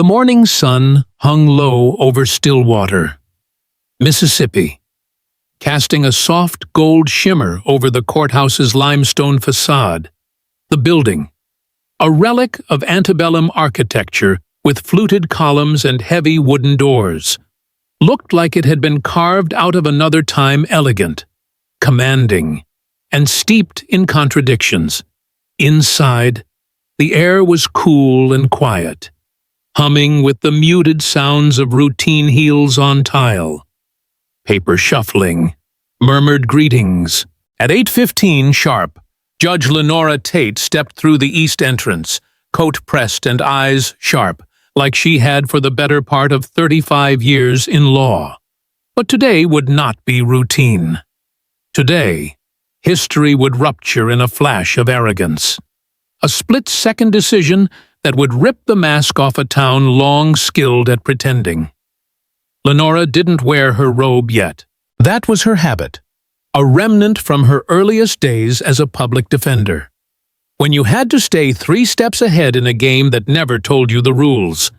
The morning sun hung low over Stillwater, Mississippi, casting a soft gold shimmer over the courthouse's limestone facade. The building, a relic of antebellum architecture with fluted columns and heavy wooden doors, looked like it had been carved out of another time, elegant, commanding, and steeped in contradictions. Inside, the air was cool and quiet, humming with the muted sounds of routine heels on tile. Paper shuffling, murmured greetings. At 8:15 sharp, Judge Lenora Tate stepped through the east entrance, coat pressed and eyes sharp, like she had for the better part of 35 years in law. But today would not be routine. Today, history would rupture in a flash of arrogance. A split-second decision that would rip the mask off a town long skilled at pretending. Lenora didn't wear her robe yet. That was her habit, a remnant from her earliest days as a public defender. When you had to stay 3 steps ahead in a game that never told you the rules.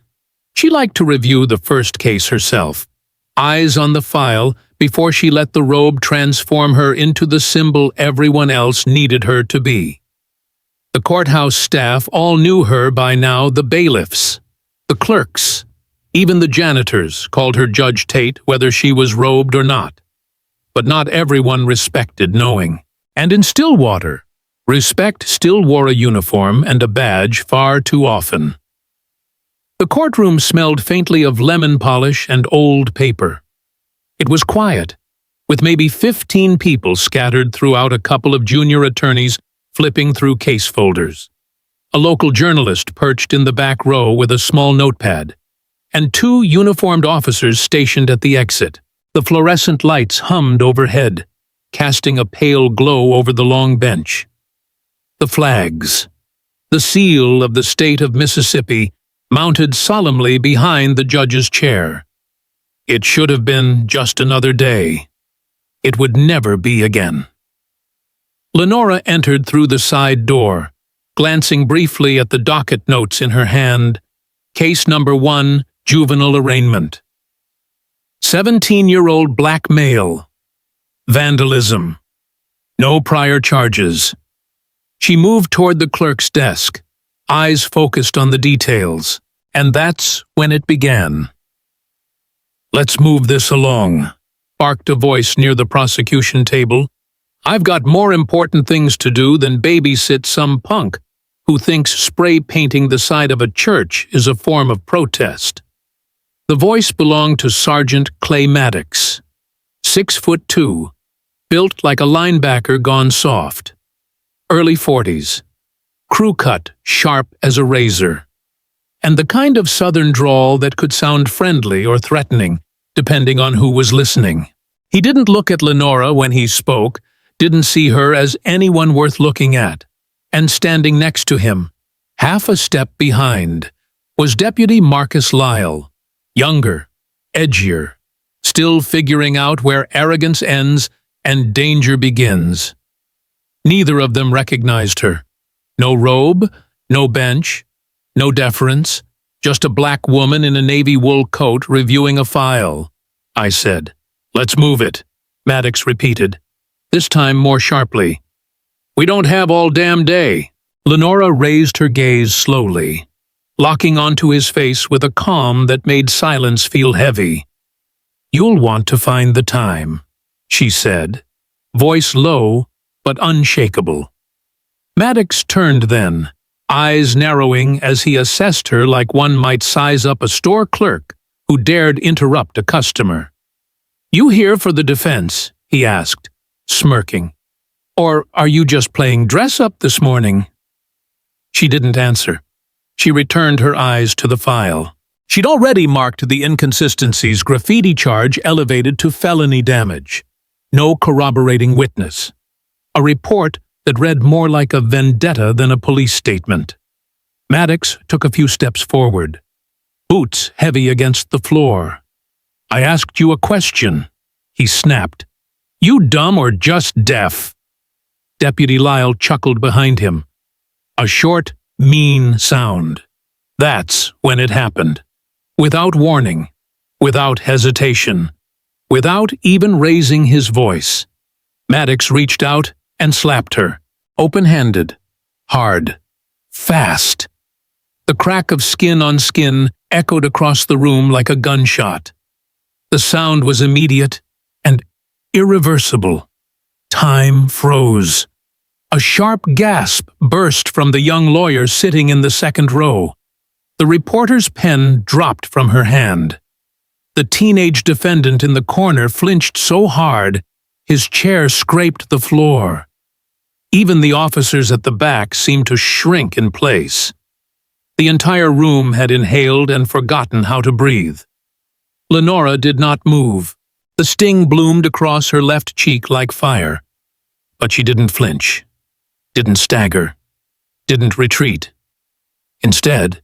She liked to review the first case herself, eyes on the file before she let the robe transform her into the symbol everyone else needed her to be. The courthouse staff all knew her by now, the bailiffs, the clerks, even the janitors called her Judge Tate whether she was robed or not. But not everyone respected knowing. And in Stillwater, respect still wore a uniform and a badge far too often. The courtroom smelled faintly of lemon polish and old paper. It was quiet, with maybe 15 people scattered throughout, a couple of junior attorneys flipping through case folders, a local journalist perched in the back row with a small notepad, and 2 uniformed officers stationed at the exit. The fluorescent lights hummed overhead, casting a pale glow over the long bench. The flags, the seal of the state of Mississippi, mounted solemnly behind the judge's chair. It should have been just another day. It would never be again. Lenora entered through the side door, glancing briefly at the docket notes in her hand. Case number 1, juvenile arraignment. 17-year-old black male. Vandalism. No prior charges. She moved toward the clerk's desk, eyes focused on the details, and that's when it began. "Let's move this along," barked a voice near the prosecution table. "I've got more important things to do than babysit some punk who thinks spray painting the side of a church is a form of protest." The voice belonged to Sergeant Clay Maddox, 6'2", built like a linebacker gone soft. Early 40s, crew cut sharp as a razor, and the kind of southern drawl that could sound friendly or threatening, depending on who was listening. He didn't look at Lenora when he spoke, didn't see her as anyone worth looking at, and standing next to him, half a step behind, was Deputy Marcus Lyle. Younger, edgier, still figuring out where arrogance ends and danger begins. Neither of them recognized her. No robe, no bench, no deference, just a black woman in a navy wool coat reviewing a file. I said, "Let's move it," Maddox repeated, this time more sharply. "We don't have all damn day." Lenora raised her gaze slowly, locking onto his face with a calm that made silence feel heavy. "You'll want to find the time," she said, voice low but unshakable. Maddox turned then, eyes narrowing as he assessed her like one might size up a store clerk who dared interrupt a customer. "You here for the defense?" he asked, smirking. "Or are you just playing dress-up this morning?" She didn't answer. She returned her eyes to the file. She'd already marked the inconsistencies, graffiti charge elevated to felony damage. No corroborating witness. A report that read more like a vendetta than a police statement. Maddox took a few steps forward, boots heavy against the floor. "I asked you a question," he snapped. "You dumb or just deaf?" Deputy Lyle chuckled behind him. A short, mean sound. That's when it happened. Without warning, without hesitation, without even raising his voice, Maddox reached out and slapped her, open-handed, hard, fast. The crack of skin on skin echoed across the room like a gunshot. The sound was immediate and irreversible. Time froze. A sharp gasp burst from the young lawyer sitting in the second row. The reporter's pen dropped from her hand. The teenage defendant in the corner flinched so hard, his chair scraped the floor. Even the officers at the back seemed to shrink in place. The entire room had inhaled and forgotten how to breathe. Lenora did not move. The sting bloomed across her left cheek like fire. But she didn't flinch, didn't stagger, didn't retreat. Instead,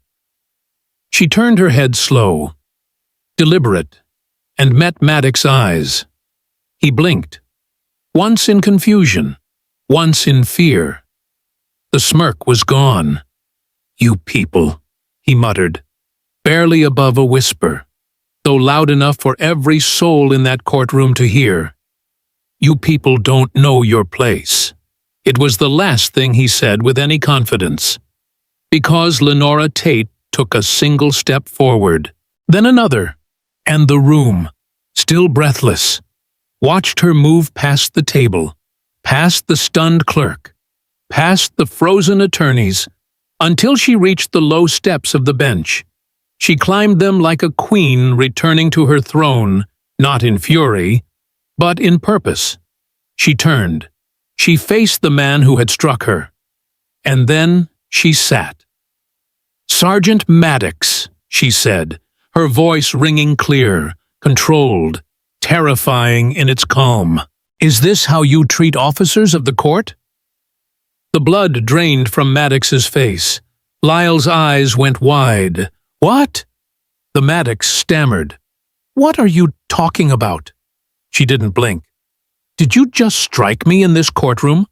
she turned her head slow, deliberate, and met Maddox's eyes. He blinked, once in confusion, once in fear. The smirk was gone. "You people," he muttered, barely above a whisper, though loud enough for every soul in that courtroom to hear. "You people don't know your place." It was the last thing he said with any confidence, because Lenora Tate took a single step forward, then another, and the room, still breathless, watched her move past the table, past the stunned clerk, past the frozen attorneys, until she reached the low steps of the bench. She climbed them like a queen returning to her throne, not in fury, but in purpose. She turned. She faced the man who had struck her. And then she sat. "Sergeant Maddox," she said, her voice ringing clear, controlled, terrifying in its calm. "Is this how you treat officers of the court?" The blood drained from Maddox's face. Lyle's eyes went wide. "What?" The Maddox stammered. "What are you talking about?" She didn't blink. "Did you just strike me in this courtroom?"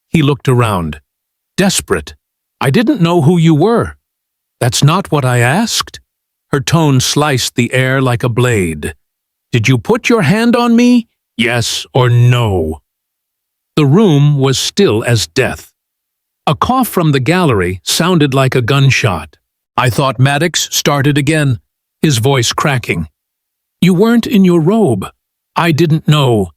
He looked around. Desperate. "I didn't know who you were." "That's not what I asked." Her tone sliced the air like a blade. "Did you put your hand on me? Yes or no?" The room was still as death. A cough from the gallery sounded like a gunshot. I thought Maddox started again, his voice cracking. "You weren't in your robe. I didn't know.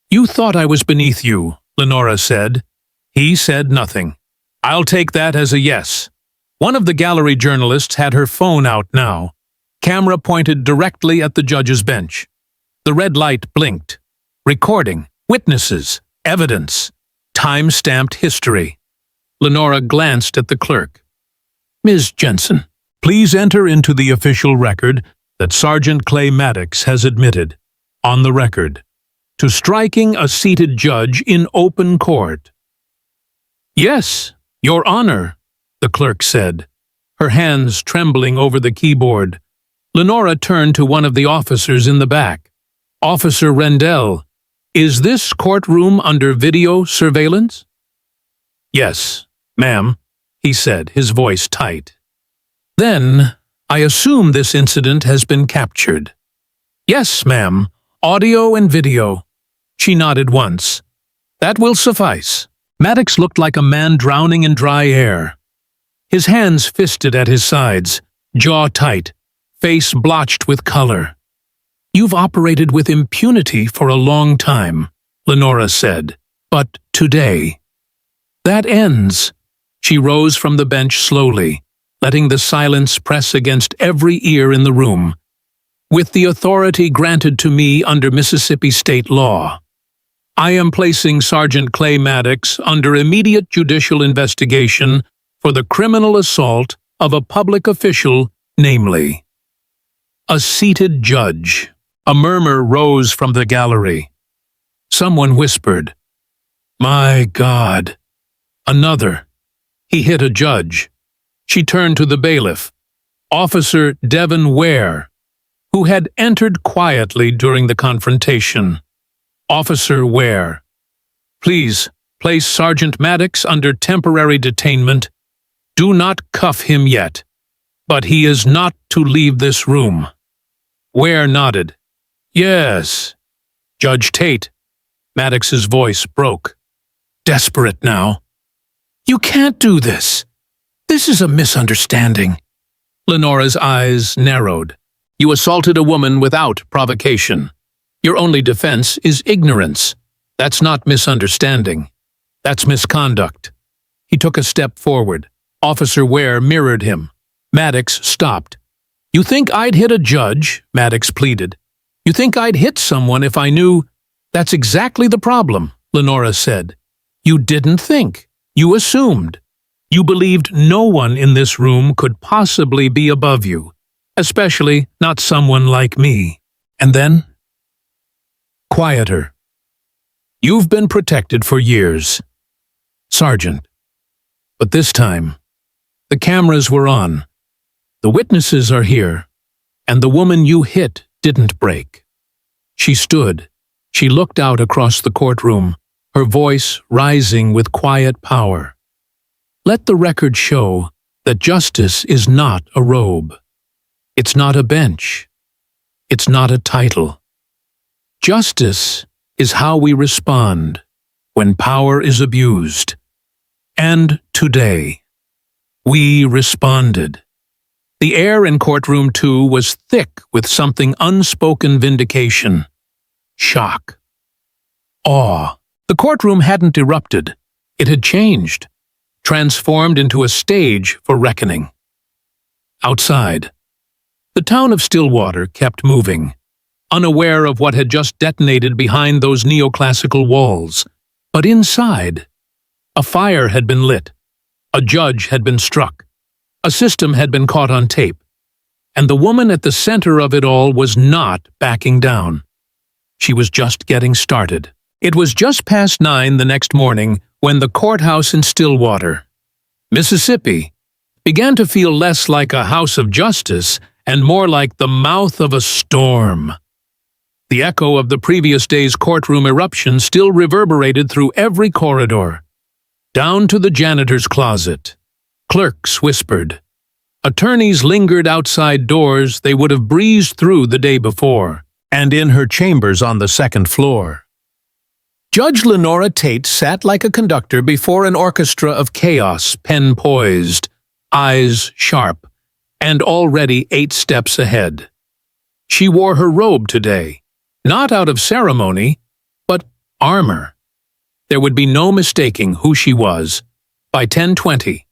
You thought I was beneath you," Lenora said. He said nothing. "I'll take that as a yes." One of the gallery journalists had her phone out now. Camera pointed directly at the judge's bench. The red light blinked. Recording, witnesses, evidence, time-stamped history. Lenora glanced at the clerk. "Ms. Jensen, please enter into the official record that Sergeant Clay Maddox has admitted, on the record, to striking a seated judge in open court." "Yes, Your Honor," the clerk said, her hands trembling over the keyboard. Lenora turned to one of the officers in the back. "Officer Rendell, is this courtroom under video surveillance?" "Yes, ma'am," he said, his voice tight. "Then, I assume this incident has been captured." "Yes, ma'am, audio and video." She nodded once. "That will suffice." Maddox looked like a man drowning in dry air. His hands fisted at his sides, jaw tight, face blotched with color. "You've operated with impunity for a long time," Lenora said, "but today. That ends." She rose from the bench slowly, letting the silence press against every ear in the room. "With the authority granted to me under Mississippi state law, I am placing Sergeant Clay Maddox under immediate judicial investigation for the criminal assault of a public official, namely." A seated judge. A murmur rose from the gallery. Someone whispered, "My God." Another. He hit a judge. She turned to the bailiff, Officer Devon Ware, who had entered quietly during the confrontation. "Officer Ware, please place Sergeant Maddox under temporary detainment. Do not cuff him yet." But he is not to leave this room. Ware nodded. Yes. Judge Tate. Maddox's voice broke. Desperate now. You can't do this. This is a misunderstanding. Lenora's eyes narrowed. You assaulted a woman without provocation. Your only defense is ignorance. That's not misunderstanding. That's misconduct. He took a step forward. Officer Ware mirrored him. Maddox stopped. You think I'd hit a judge? Maddox pleaded. You think I'd hit someone if I knew? That's exactly the problem, Lenora said. You didn't think. You assumed. You believed no one in this room could possibly be above you, especially not someone like me. And then? Quieter. You've been protected for years, Sergeant. But this time, the cameras were on. The witnesses are here, and the woman you hit didn't break. She stood. She looked out across the courtroom, her voice rising with quiet power. Let the record show that justice is not a robe. It's not a bench. It's not a title. Justice is how we respond when power is abused. And today, we responded. The air in courtroom 2 was thick with something unspoken vindication. Shock. Awe. The courtroom hadn't erupted. It had changed, transformed into a stage for reckoning. Outside, the town of Stillwater kept moving, unaware of what had just detonated behind those neoclassical walls. But inside, a fire had been lit, a judge had been struck, a system had been caught on tape, and the woman at the center of it all was not backing down. She was just getting started. It was just past 9 the next morning when the courthouse in Stillwater, Mississippi, began to feel less like a house of justice and more like the mouth of a storm. The echo of the previous day's courtroom eruption still reverberated through every corridor. Down to the janitor's closet. Clerks whispered. Attorneys lingered outside doors they would have breezed through the day before, and in her chambers on the second floor. Judge Lenora Tate sat like a conductor before an orchestra of chaos, pen poised, eyes sharp, and already 8 steps ahead. She wore her robe today, not out of ceremony, but armor. There would be no mistaking who she was. By 10:20,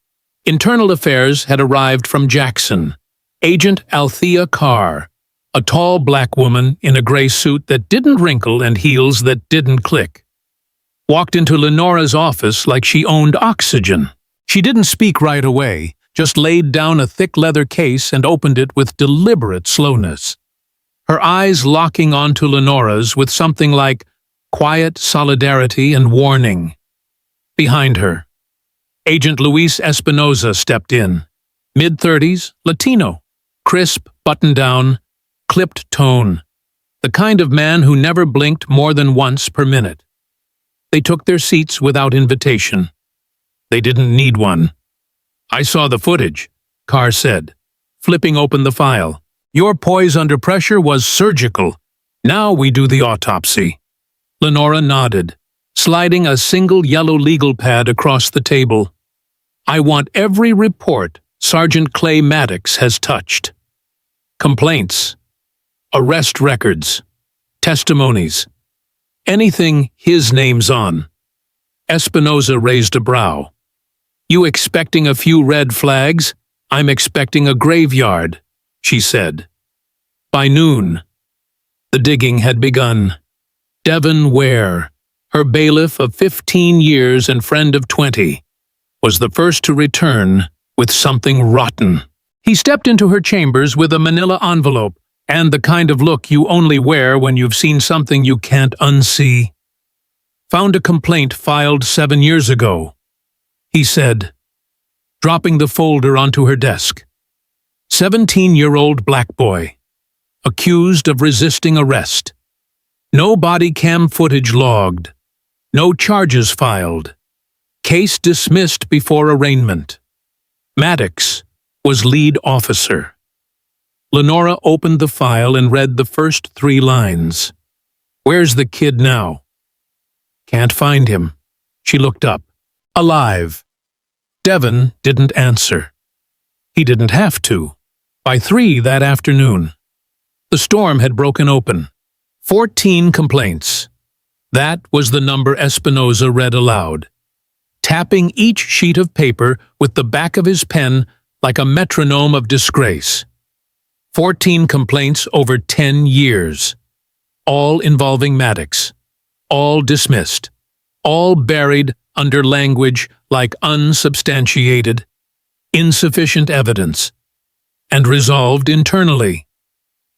Internal Affairs had arrived from Jackson. Agent Althea Carr, a tall black woman in a gray suit that didn't wrinkle and heels that didn't click, walked into Lenora's office like she owned oxygen. She didn't speak right away, just laid down a thick leather case and opened it with deliberate slowness, her eyes locking onto Lenora's with something like quiet solidarity and warning. Behind her, Agent Luis Espinoza stepped in. Mid-30s, Latino, crisp, button-down, clipped tone, the kind of man who never blinked more than once per minute. They took their seats without invitation. They didn't need one. I saw the footage, Carr said, flipping open the file. Your poise under pressure was surgical. Now we do the autopsy. Lenora nodded, sliding a single yellow legal pad across the table. I want every report Sergeant Clay Maddox has touched. Complaints, arrest records, testimonies, anything his name's on. Espinoza raised a brow. You expecting a few red flags? I'm expecting a graveyard, she said. By noon, the digging had begun. Devon Ware, her bailiff of 15 years and friend of 20, was the first to return with something rotten. He stepped into her chambers with a manila envelope and the kind of look you only wear when you've seen something you can't unsee. Found a complaint filed 7 years ago, he said, dropping the folder onto her desk. 17-year-old black boy, accused of resisting arrest. No body cam footage logged. No charges filed. Case dismissed before arraignment. Maddox was lead officer. Lenora opened the file and read the first 3 lines. "Where's the kid now?" "Can't find him." She looked up. "Alive." Devon didn't answer. He didn't have to. By 3 that afternoon, the storm had broken open. 14 complaints. That was the number Espinoza read aloud, tapping each sheet of paper with the back of his pen like a metronome of disgrace. 14 complaints over 10 years, all involving Maddox, all dismissed, all buried under language like unsubstantiated, insufficient evidence, and resolved internally.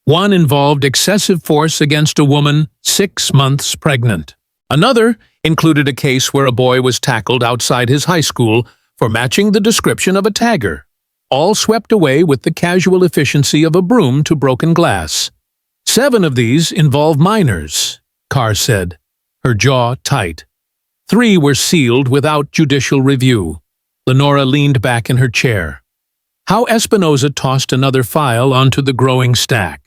One involved excessive force against a woman 6 months pregnant. Another included a case where a boy was tackled outside his high school for matching the description of a tagger, all swept away with the casual efficiency of a broom to broken glass. 7 of these involved minors, Carr said, her jaw tight. 3 were sealed without judicial review. Lenora leaned back in her chair. How Espinoza tossed another file onto the growing stack.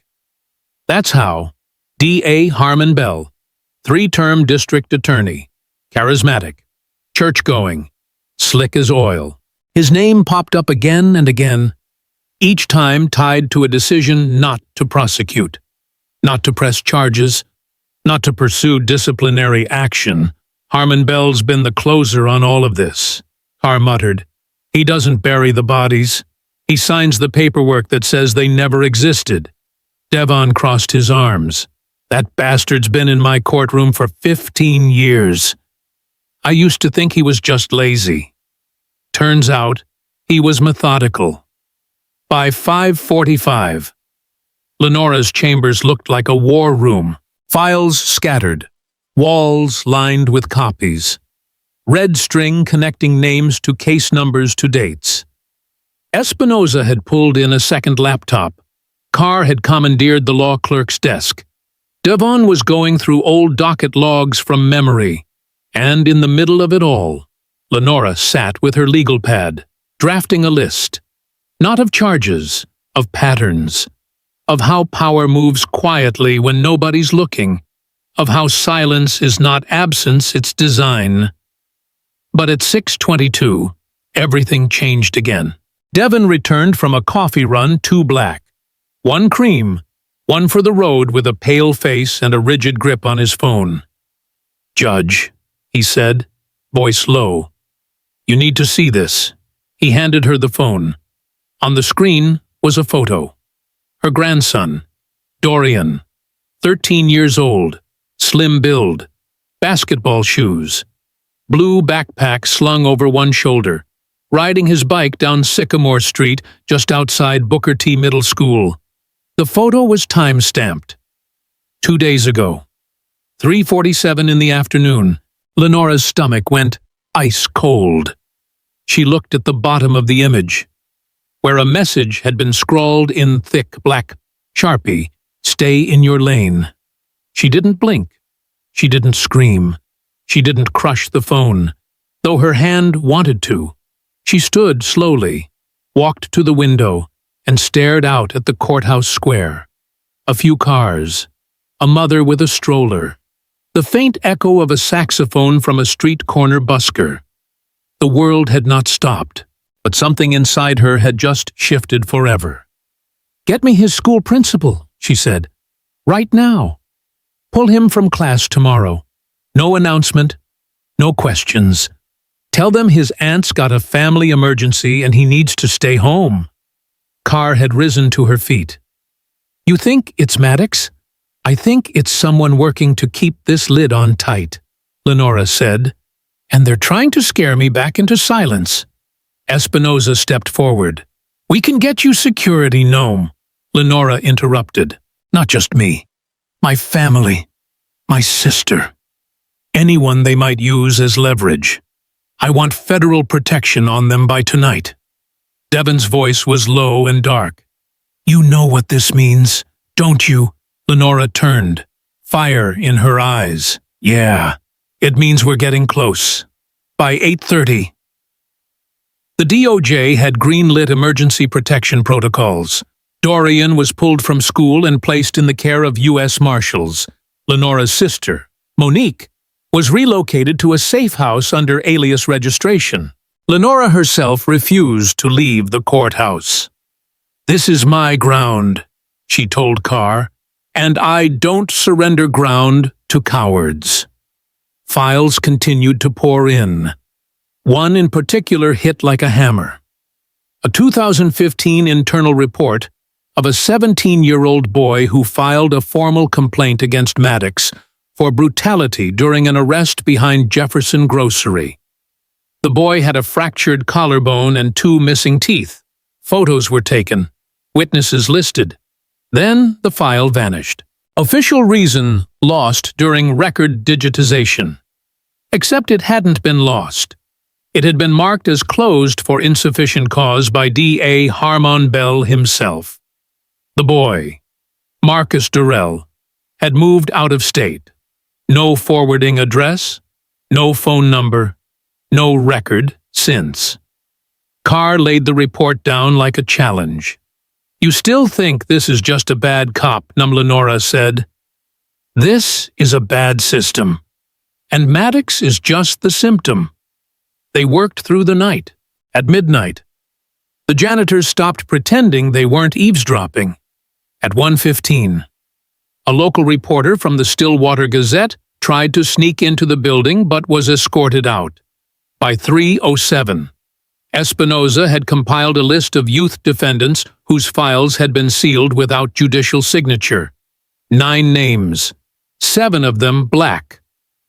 That's how D.A. Harmon Bell, 3-term district attorney, charismatic, church-going, slick as oil. His name popped up again and again, each time tied to a decision not to prosecute, not to press charges, not to pursue disciplinary action. Harmon Bell's been the closer on all of this, Carr muttered. He doesn't bury the bodies. He signs the paperwork that says they never existed. Devon crossed his arms. That bastard's been in my courtroom for 15 years. I used to think he was just lazy. Turns out, he was methodical. By 5:45, Lenora's chambers looked like a war room. Files scattered, walls lined with copies, red string connecting names to case numbers to dates. Espinoza had pulled in a second laptop. Carr had commandeered the law clerk's desk. Devon was going through old docket logs from memory, and in the middle of it all, Lenora sat with her legal pad, drafting a list, not of charges, of patterns, of how power moves quietly when nobody's looking, of how silence is not absence, it's design. But at 6:22, everything changed again. Devon returned from a coffee run 2 black, 1 cream, 1 for the road with a pale face and a rigid grip on his phone. "Judge," he said, voice low. "You need to see this." He handed her the phone. On the screen was a photo. Her grandson, Dorian, 13 years old, slim build, basketball shoes, blue backpack slung over one shoulder, riding his bike down Sycamore Street just outside Booker T. Middle School. The photo was time-stamped. 2 days ago. 3:47 in the afternoon. Lenora's stomach went ice cold. She looked at the bottom of the image, where a message had been scrawled in thick black Sharpie, "Stay in your lane." She didn't blink. She didn't scream. She didn't crush the phone, though her hand wanted to. She stood slowly, walked to the window, and stared out at the courthouse square. A few cars, a mother with a stroller, the faint echo of a saxophone from a street corner busker. The world had not stopped, but something inside her had just shifted forever. "Get me his school principal," she said. "Right now. Pull him from class tomorrow. No announcement, no questions. Tell them his aunt's got a family emergency and he needs to stay home." Carr had risen to her feet. "You think it's Maddox? I think it's someone working to keep this lid on tight," Lenora said. "And they're trying to scare me back into silence." Espinoza stepped forward. "We can get you security, Gnome," Lenora interrupted. "Not just me. My family. My sister. Anyone they might use as leverage. I want federal protection on them by tonight." Devon's voice was low and dark. "You know what this means, don't you?" Lenora turned, fire in her eyes. "Yeah, it means we're getting close. By 8:30. The DOJ had greenlit emergency protection protocols. Dorian was pulled from school and placed in the care of U.S. Marshals. Lenora's sister, Monique, was relocated to a safe house under alias registration. Lenora herself refused to leave the courthouse. "This is my ground," she told Carr, "and I don't surrender ground to cowards." Files continued to pour in. One in particular hit like a hammer. A 2015 internal report of a 17-year-old boy who filed a formal complaint against Maddox for brutality during an arrest behind Jefferson Grocery. The boy had a fractured collarbone and 2 missing teeth. Photos were taken, witnesses listed. Then the file vanished. Official reason lost during record digitization. Except it hadn't been lost. It had been marked as closed for insufficient cause by D.A. Harmon Bell himself. The boy, Marcus Durrell, had moved out of state. No forwarding address, no phone number, no record since. Carr laid the report down like a challenge. "You still think this is just a bad cop," Lenora said. "This is a bad system. And Maddox is just the symptom." They worked through the night. At midnight, the janitors stopped pretending they weren't eavesdropping. At 1:15, a local reporter from the Stillwater Gazette tried to sneak into the building but was escorted out. By 3:07, Espinoza had compiled a list of youth defendants whose files had been sealed without judicial signature. 9 names, 7 of them black,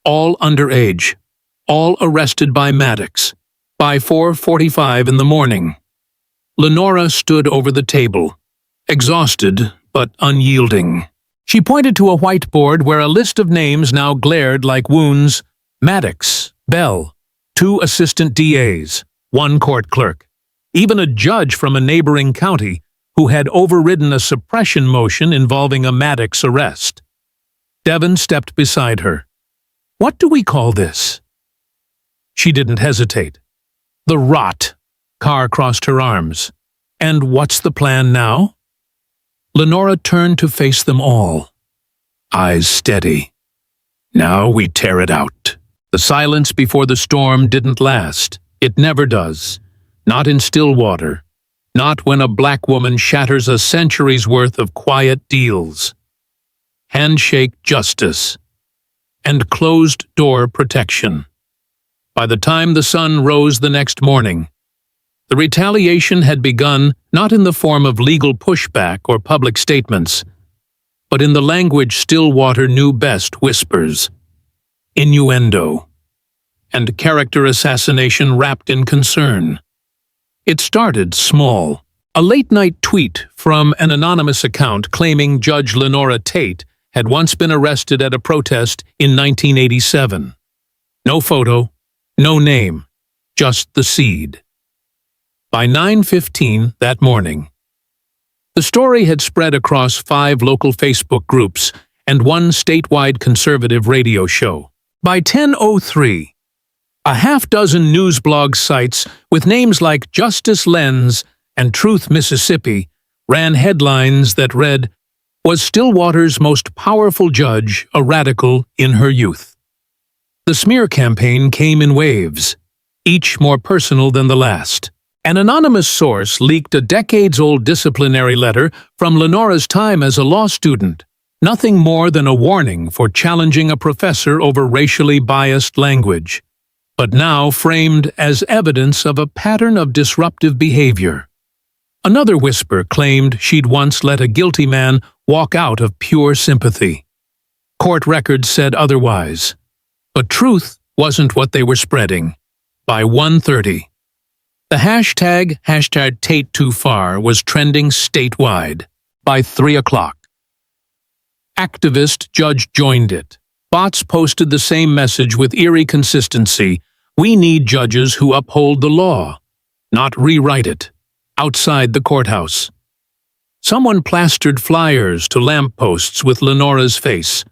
all underage, all arrested by Maddox. By 4:45 in the morning, Lenora stood over the table, exhausted but unyielding. She pointed to a whiteboard where a list of names now glared like wounds: Maddox, Bell, 2 assistant DAs, 1 court clerk, even a judge from a neighboring county who had overridden a suppression motion involving a Maddox arrest. Devon stepped beside her. "What do we call this?" She didn't hesitate. "The rot." Carr crossed her arms. "And what's the plan now?" Lenora turned to face them all. Eyes steady. "Now we tear it out." The silence before the storm didn't last. It never does. Not in Stillwater. Not when a black woman shatters a century's worth of quiet deals. Handshake justice. And closed-door protection. By the time the sun rose the next morning, the retaliation had begun not in the form of legal pushback or public statements, but in the language Stillwater knew best: whispers, innuendo, and character assassination wrapped in concern. It started small. A late-night tweet from an anonymous account claiming Judge Lenora Tate had once been arrested at a protest in 1987. No photo, no name, just the seed. By 9:15 that morning, the story had spread across 5 local Facebook groups and 1 statewide conservative radio show. By 10:03, a half-dozen news blog sites with names like Justice Lens and Truth Mississippi ran headlines that read, "Was Stillwater's most powerful judge a radical in her youth?" The smear campaign came in waves, each more personal than the last. An anonymous source leaked a decades-old disciplinary letter from Lenora's time as a law student, nothing more than a warning for challenging a professor over racially biased language, but now framed as evidence of a pattern of disruptive behavior. Another whisper claimed she'd once let a guilty man walk out of pure sympathy. Court records said otherwise. But truth wasn't what they were spreading. By 1:30, the hashtag #TateTooFar was trending statewide. By 3 o'clock, activist judge joined it. Bots posted the same message with eerie consistency: "We need judges who uphold the law, not rewrite it," outside the courthouse. Someone plastered flyers to lampposts with Lenora's face,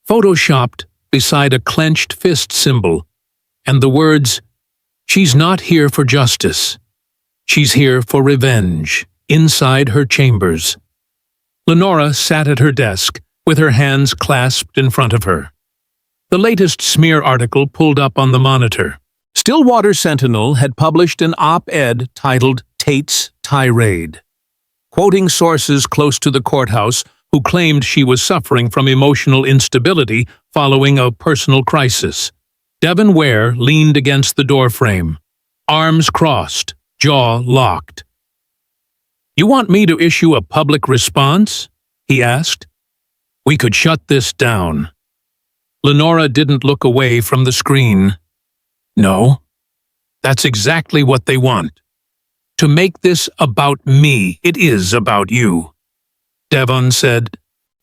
photoshopped beside a clenched fist symbol, and the words, "She's not here for justice. She's here for revenge, inside her chambers. Lenora sat at her desk, with her hands clasped in front of her. The latest smear article pulled up on the monitor. Stillwater Sentinel had published an op-ed titled Tate's Tirade, quoting sources close to the courthouse who claimed she was suffering from emotional instability following a personal crisis. Devon Ware leaned against the doorframe, arms crossed, jaw locked. "You want me to issue a public response?" he asked. "We could shut this down." Lenora didn't look away from the screen. "No, that's exactly what they want. To make this about me, it is about you." Devon said,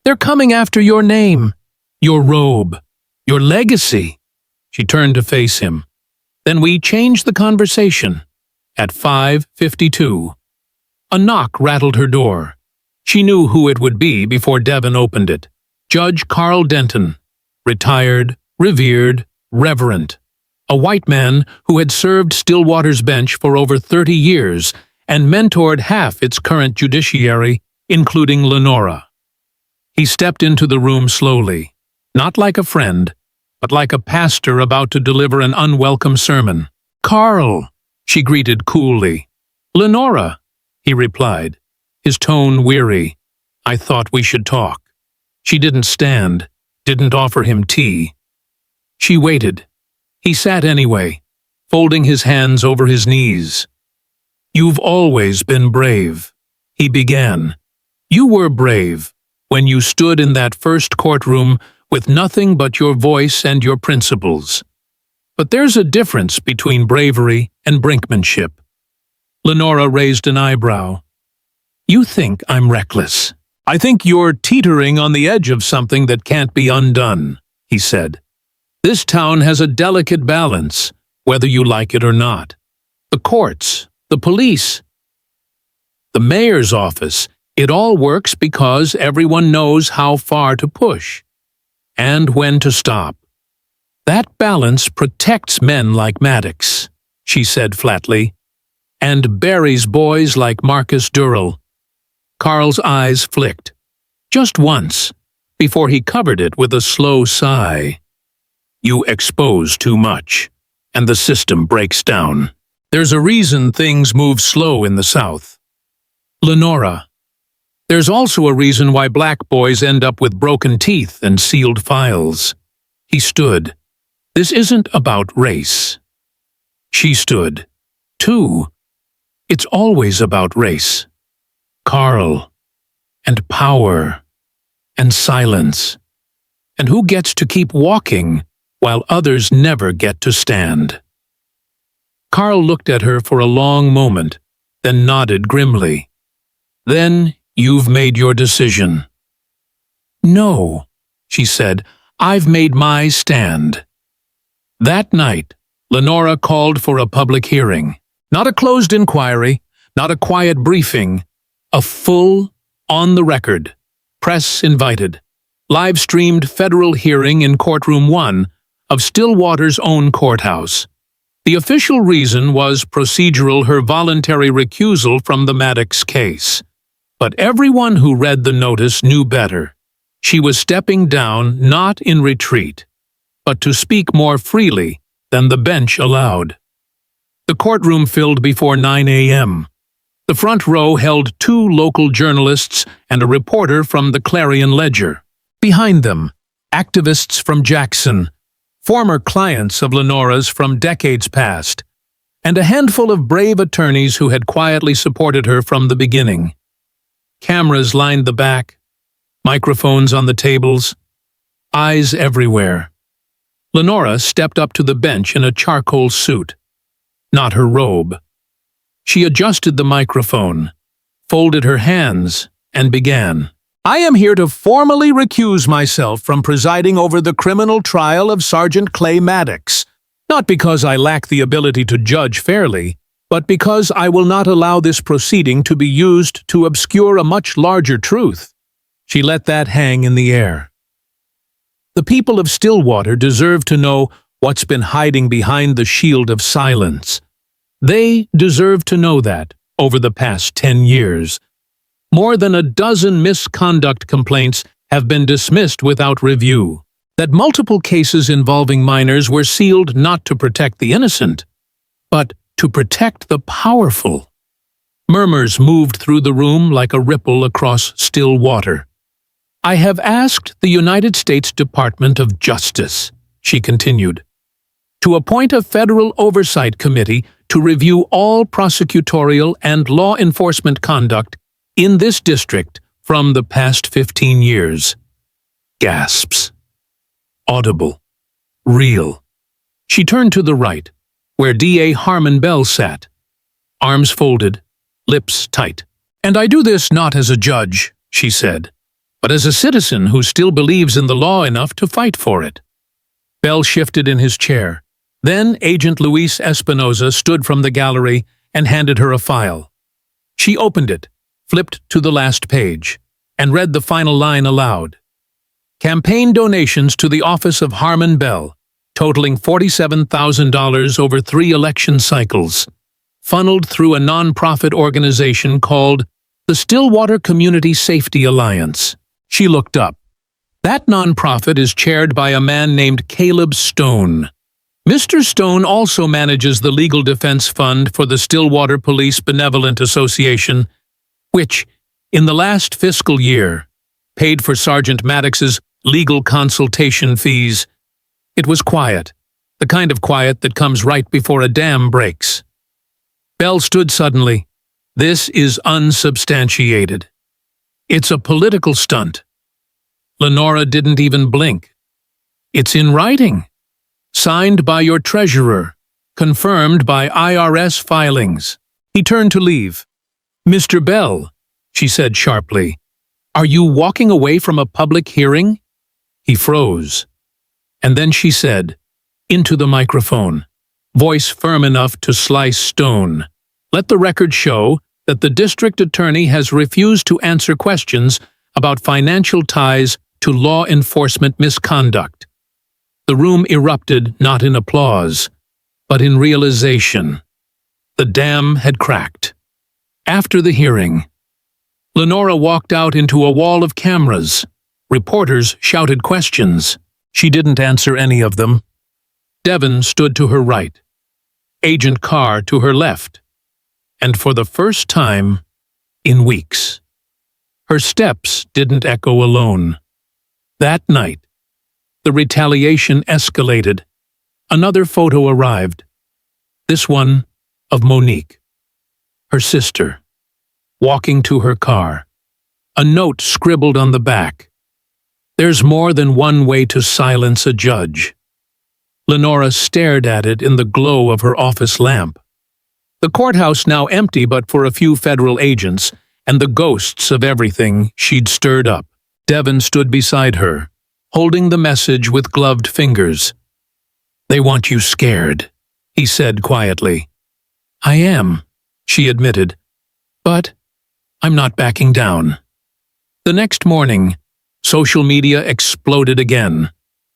"They're coming after your name, your robe, your legacy." She turned to face him. Then we changed the conversation. At 5:52. A knock rattled her door. She knew who it would be before Devon opened it. Judge Carl Denton, retired, revered, reverent. A white man who had served Stillwater's bench for over 30 years and mentored half its current judiciary, including Lenora. He stepped into the room slowly, not like a friend, but like a pastor about to deliver an unwelcome sermon. "Carl," she greeted coolly. "Lenora," he replied, his tone weary. "I thought we should talk." She didn't stand, didn't offer him tea. She waited. He sat anyway, folding his hands over his knees. "You've always been brave," he began. "You were brave when you stood in that first courtroom with nothing but your voice and your principles. But there's a difference between bravery and brinkmanship." Lenora raised an eyebrow. "You think I'm reckless. I think you're teetering on the edge of something that can't be undone," he said. "This town has a delicate balance, whether you like it or not. The courts, the police, the mayor's office, it all works because everyone knows how far to push and when to stop. That balance protects men like Maddox," she said flatly, "and buries boys like Marcus Durrell." Carl's eyes flicked, just once, before he covered it with a slow sigh. "You expose too much, and the system breaks down. There's a reason things move slow in the South. Lenora, there's also a reason why black boys end up with broken teeth and sealed files." He stood. "This isn't about race." She stood. "Too. It's always about race. Carl, and power, and silence, and who gets to keep walking while others never get to stand." Carl looked at her for a long moment, then nodded grimly. "Then you've made your decision." "No," she said, "I've made my stand." That night, Lenora called for a public hearing. Not a closed inquiry, not a quiet briefing, a full, on-the-record, press-invited, live-streamed federal hearing in Courtroom 1 of Stillwater's own courthouse. The official reason was procedural, her voluntary recusal from the Maddox case. But everyone who read the notice knew better. She was stepping down not in retreat, but to speak more freely than the bench allowed. The courtroom filled before 9 a.m. The front row held 2 local journalists and a reporter from the Clarion Ledger. Behind them, activists from Jackson, former clients of Lenora's from decades past, and a handful of brave attorneys who had quietly supported her from the beginning. Cameras lined the back, microphones on the tables, eyes everywhere. Lenora stepped up to the bench in a charcoal suit, not her robe. She adjusted the microphone, folded her hands, and began. "I am here to formally recuse myself from presiding over the criminal trial of Sergeant Clay Maddox, not because I lack the ability to judge fairly, but because I will not allow this proceeding to be used to obscure a much larger truth." She let that hang in the air. The people of Stillwater deserve to know what's been hiding behind the shield of silence. They deserve to know that, over the past 10 years, more than a dozen misconduct complaints have been dismissed without review. That multiple cases involving minors were sealed not to protect the innocent, but to protect the powerful. Murmurs moved through the room like a ripple across still water. "I have asked the United States Department of Justice," she continued, "to appoint a federal oversight committee to review all prosecutorial and law enforcement conduct in this district from the past 15 years. Gasps. Audible. Real. She turned to the right, where D.A. Harmon Bell sat, arms folded, lips tight. "And I do this not as a judge," she said, "but as a citizen who still believes in the law enough to fight for it." Bell shifted in his chair. Then Agent Luis Espinosa stood from the gallery and handed her a file. She opened it, flipped to the last page, and read the final line aloud. "Campaign donations to the office of Harmon Bell, totaling $47,000 over 3 election cycles, funneled through a non-profit organization called the Stillwater Community Safety Alliance." She looked up. "That non-profit is chaired by a man named Caleb Stone. Mr. Stone also manages the Legal Defense Fund for the Stillwater Police Benevolent Association, which, in the last fiscal year, paid for Sergeant Maddox's legal consultation fees. It was quiet, the kind of quiet that comes right before a dam breaks." Bell stood suddenly. "This is unsubstantiated. It's a political stunt." Lenora didn't even blink. "It's in writing. Signed by your treasurer. Confirmed by IRS filings." He turned to leave. "Mr. Bell," she said sharply, "are you walking away from a public hearing?" He froze. And then she said, into the microphone, voice firm enough to slice stone, "Let the record show that the district attorney has refused to answer questions about financial ties to law enforcement misconduct." The room erupted not in applause, but in realization. The dam had cracked. After the hearing, Lenora walked out into a wall of cameras. Reporters shouted questions. She didn't answer any of them. Devon stood to her right, Agent Carr to her left, and for the first time in weeks, her steps didn't echo alone. That night, the retaliation escalated. Another photo arrived, this one of Monique, her sister, walking to her car. A note scribbled on the back. "There's more than one way to silence a judge." Lenora stared at it in the glow of her office lamp. The courthouse now empty but for a few federal agents and the ghosts of everything she'd stirred up. Devon stood beside her, holding the message with gloved fingers. "They want you scared," he said quietly. "I am," she admitted, "but I'm not backing down." The next morning, social media exploded again.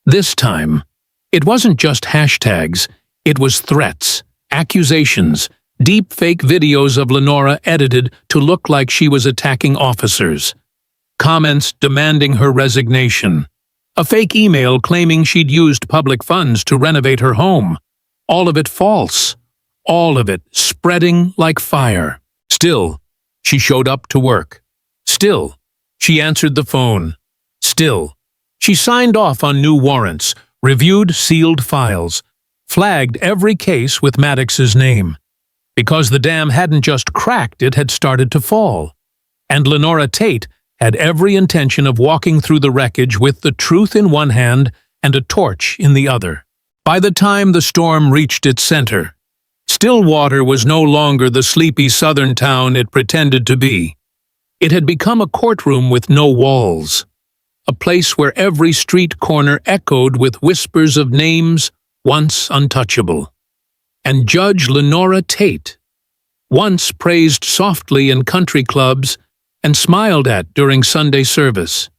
This time, it wasn't just hashtags, it was threats, accusations, deep fake videos of Lenora edited to look like she was attacking officers, comments demanding her resignation, a fake email claiming she'd used public funds to renovate her home. All of it false, all of it spreading like fire. Still, she showed up to work. Still, she answered the phone. Still, she signed off on new warrants, reviewed sealed files, flagged every case with Maddox's name. Because the dam hadn't just cracked, it had started to fall. And Lenora Tate had every intention of walking through the wreckage with the truth in one hand and a torch in the other. By the time the storm reached its center, Stillwater was no longer the sleepy southern town it pretended to be. It had become a courtroom with no walls, a place where every street corner echoed with whispers of names once untouchable. And Judge Lenora Tate, once praised softly in country clubs and smiled at during Sunday service,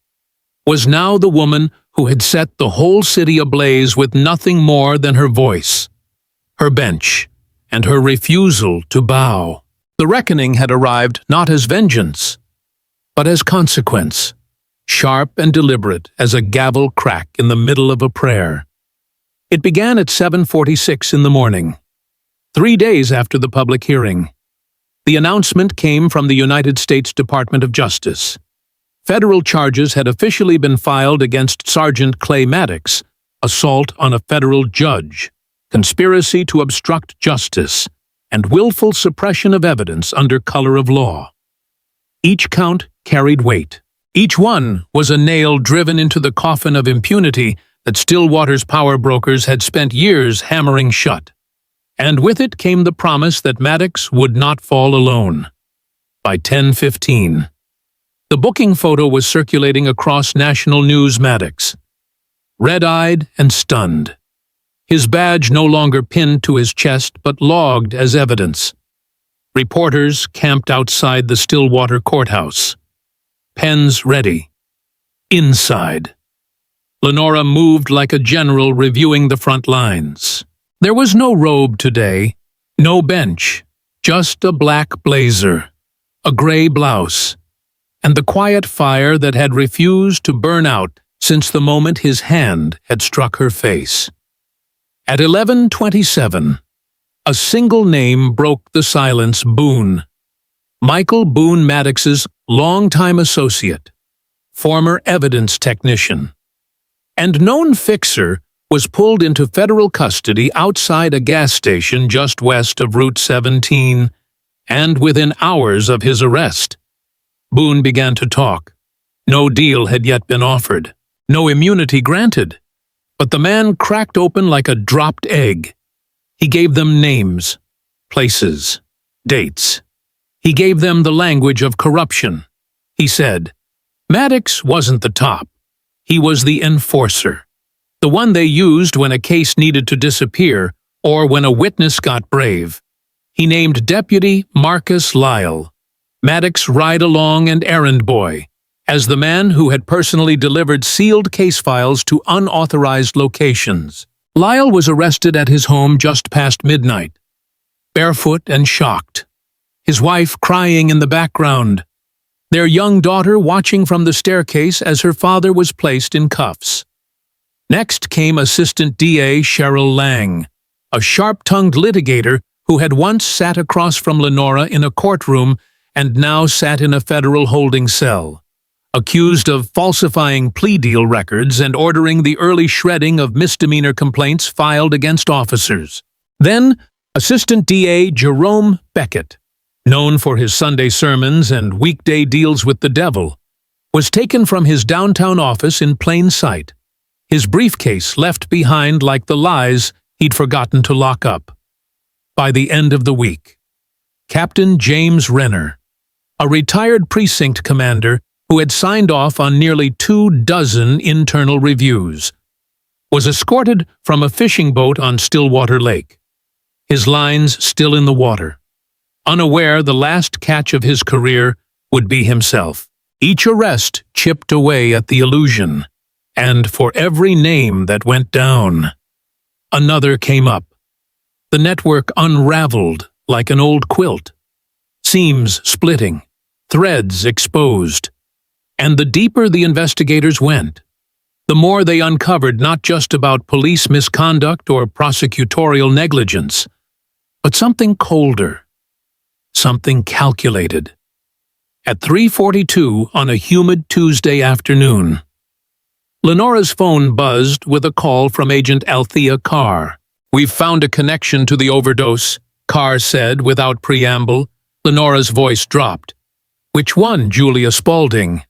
was now the woman who had set the whole city ablaze with nothing more than her voice, her bench, and her refusal to bow. The reckoning had arrived not as vengeance, but as consequence, sharp and deliberate as a gavel crack in the middle of a prayer. It began at 7:46 in the morning, 3 days after the public hearing. The announcement came from the United States Department of Justice. Federal charges had officially been filed against Sergeant Clay Maddox, assault on a federal judge, conspiracy to obstruct justice, and willful suppression of evidence under color of law. Each count carried weight. Each one was a nail driven into the coffin of impunity that Stillwater's power brokers had spent years hammering shut. And with it came the promise that Maddox would not fall alone. By 10:15, the booking photo was circulating across national news. Maddox, red-eyed and stunned, his badge no longer pinned to his chest but logged as evidence. Reporters camped outside the Stillwater courthouse, pens ready. Inside, Lenora moved like a general reviewing the front lines. There was no robe today, no bench, just a black blazer, a gray blouse, and the quiet fire that had refused to burn out since the moment his hand had struck her face. At 11:27, a single name broke the silence. Boone. Michael Boone Maddox's longtime associate, former evidence technician, and known fixer, was pulled into federal custody outside a gas station just west of Route 17, and within hours of his arrest, Boone began to talk. No deal had yet been offered, no immunity granted, but the man cracked open like a dropped egg. He gave them names, places, dates. He gave them the language of corruption. He said, Maddox wasn't the top. He was the enforcer, the one they used when a case needed to disappear or when a witness got brave. He named Deputy Marcus Lyle, Maddox ride-along and errand boy, as the man who had personally delivered sealed case files to unauthorized locations. Lyle was arrested at his home just past midnight, barefoot and shocked, his wife crying in the background, their young daughter watching from the staircase as her father was placed in cuffs. Next came Assistant DA Cheryl Lang, a sharp-tongued litigator who had once sat across from Lenora in a courtroom and now sat in a federal holding cell, accused of falsifying plea deal records and ordering the early shredding of misdemeanor complaints filed against officers. Then, Assistant DA Jerome Beckett, known for his Sunday sermons and weekday deals with the devil, was taken from his downtown office in plain sight, his briefcase left behind like the lies he'd forgotten to lock up. By the end of the week, Captain James Renner, a retired precinct commander who had signed off on nearly 24 internal reviews, was escorted from a fishing boat on Stillwater Lake, his lines still in the water, unaware the last catch of his career would be himself. Each arrest chipped away at the illusion, and for every name that went down, another came up. The network unraveled like an old quilt, seams splitting, threads exposed. And the deeper the investigators went, the more they uncovered not just about police misconduct or prosecutorial negligence, but something colder, something calculated. At 3:42 on a humid Tuesday afternoon, Lenora's phone buzzed with a call from Agent Althea Carr. "We've found a connection to the overdose," Carr said without preamble. Lenora's voice dropped. "Which one, Julia Spaulding?"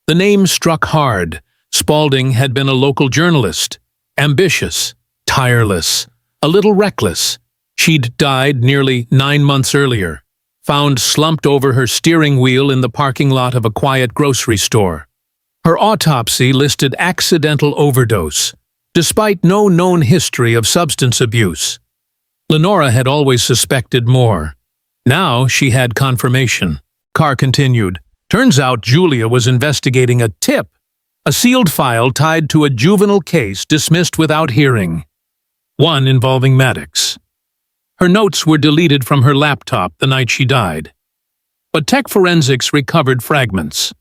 The name struck hard. Spaulding had been a local journalist, ambitious, tireless, a little reckless. She'd died nearly 9 months earlier, found slumped over her steering wheel in the parking lot of a quiet grocery store. Her autopsy listed accidental overdose, despite no known history of substance abuse. Lenora had always suspected more. Now she had confirmation. Carr continued, "Turns out Julia was investigating a tip, a sealed file tied to a juvenile case dismissed without hearing, one involving Maddox. Her notes were deleted from her laptop the night she died. But tech forensics recovered fragments.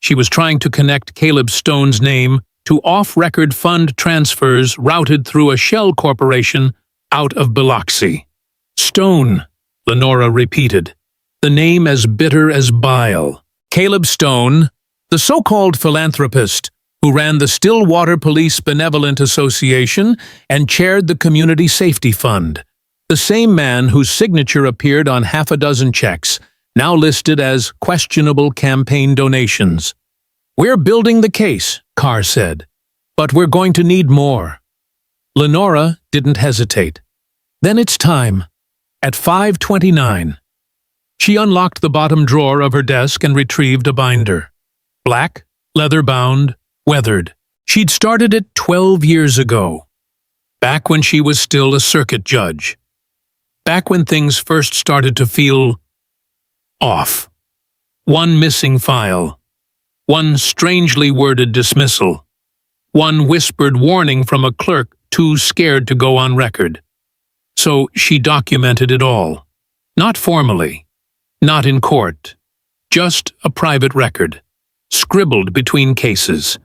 She was trying to connect Caleb Stone's name to off-record fund transfers routed through a shell corporation out of Biloxi. Stone, Lenora repeated, the name as bitter as bile. Caleb Stone, the so-called philanthropist who ran the Stillwater Police Benevolent Association and chaired the Community Safety Fund, the same man whose signature appeared on half a dozen checks, now listed as questionable campaign donations. We're building the case, Carr said, but we're going to need more. Lenora didn't hesitate. Then it's time. At 5:29. She unlocked the bottom drawer of her desk and retrieved a binder. Black, leather-bound, weathered. She'd started it 12 years ago. Back when she was still a circuit judge. Back when things first started to feel off. One missing file. One strangely worded dismissal. One whispered warning from a clerk too scared to go on record. So she documented it all. Not formally. Not in court. Just a private record. Scribbled between cases.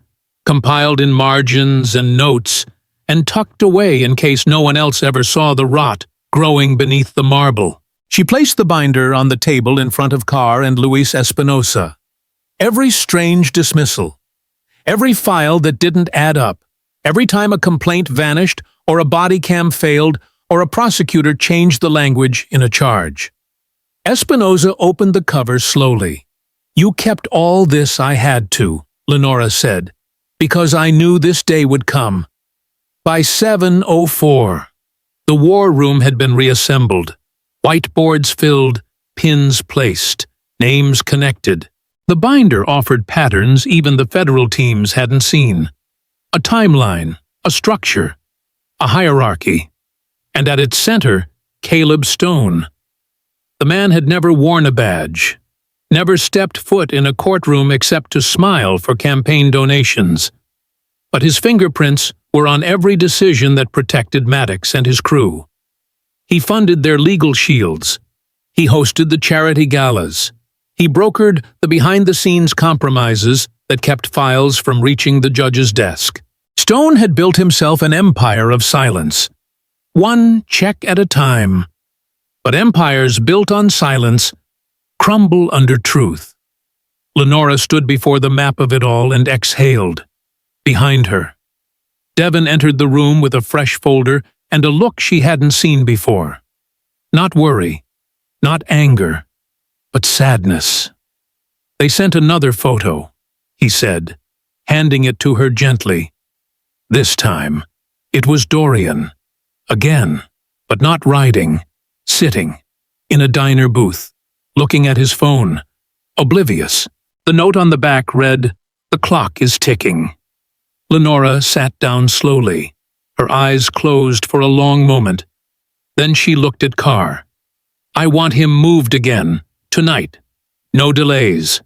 Compiled in margins and notes, and tucked away in case no one else ever saw the rot growing beneath the marble. She placed the binder on the table in front of Carr and Luis Espinosa. Every strange dismissal. Every file that didn't add up. Every time a complaint vanished, or a body cam failed, or a prosecutor changed the language in a charge. Espinosa opened the cover slowly. You kept all this I had to, Lenora said, because I knew this day would come. By 7:04, the war room had been reassembled. Whiteboards filled, pins placed, names connected. The binder offered patterns even the federal teams hadn't seen. A timeline, a structure, a hierarchy. And at its center, Caleb Stone. The man had never worn a badge, never stepped foot in a courtroom except to smile for campaign donations. But his fingerprints were on every decision that protected Maddox and his crew. He funded their legal shields. He hosted the charity galas. He brokered the behind-the-scenes compromises that kept files from reaching the judge's desk. Stone had built himself an empire of silence. One check at a time. But empires built on silence crumble under truth. Lenora stood before the map of it all and exhaled. Behind her, Devon entered the room with a fresh folder and a look she hadn't seen before. Not worry, not anger, but sadness. They sent another photo, he said, handing it to her gently. This time, it was Dorian. Again, but not riding, sitting, in a diner booth, looking at his phone, oblivious. The note on the back read, "The clock is ticking." Lenora sat down slowly, her eyes closed for a long moment. Then she looked at Carr. I want him moved again, tonight. No delays.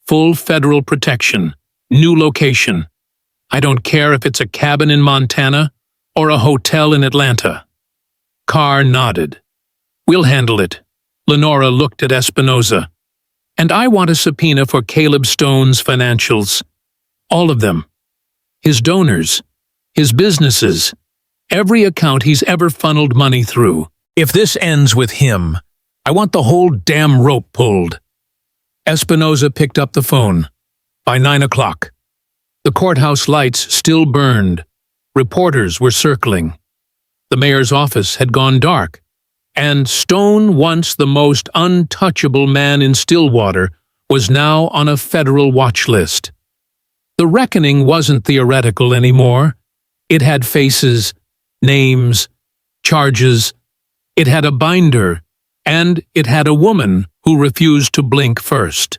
Full federal protection. New location. I don't care if it's a cabin in Montana or a hotel in Atlanta. Carr nodded. We'll handle it. Lenora looked at Espinosa. And I want a subpoena for Caleb Stone's financials. All of them. His donors. His businesses. Every account he's ever funneled money through. If this ends with him, I want the whole damn rope pulled. Espinosa picked up the phone. By 9 o'clock. The courthouse lights still burned. Reporters were circling. The mayor's office had gone dark. And Stone, once the most untouchable man in Stillwater, was now on a federal watch list. The reckoning wasn't theoretical anymore. It had faces, names, charges. It had a binder, and it had a woman who refused to blink first.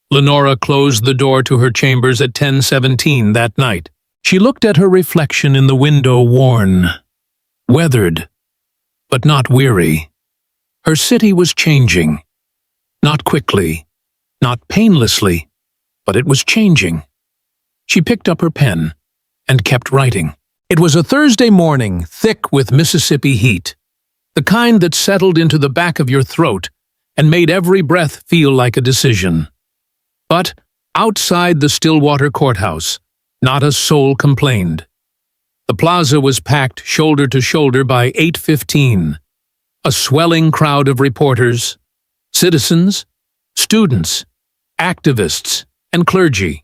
Lenora closed the door to her chambers at 10:17 that night. She looked at her reflection in the window, worn, weathered, but not weary. Her city was changing. Not quickly, not painlessly, but it was changing. She picked up her pen and kept writing. It was a Thursday morning, thick with Mississippi heat. the kind that settled into the back of your throat and made every breath feel like a decision. But outside the Stillwater courthouse, not a soul complained. The plaza was packed shoulder to shoulder by 8:15, a swelling crowd of reporters, citizens, students, activists, and clergy.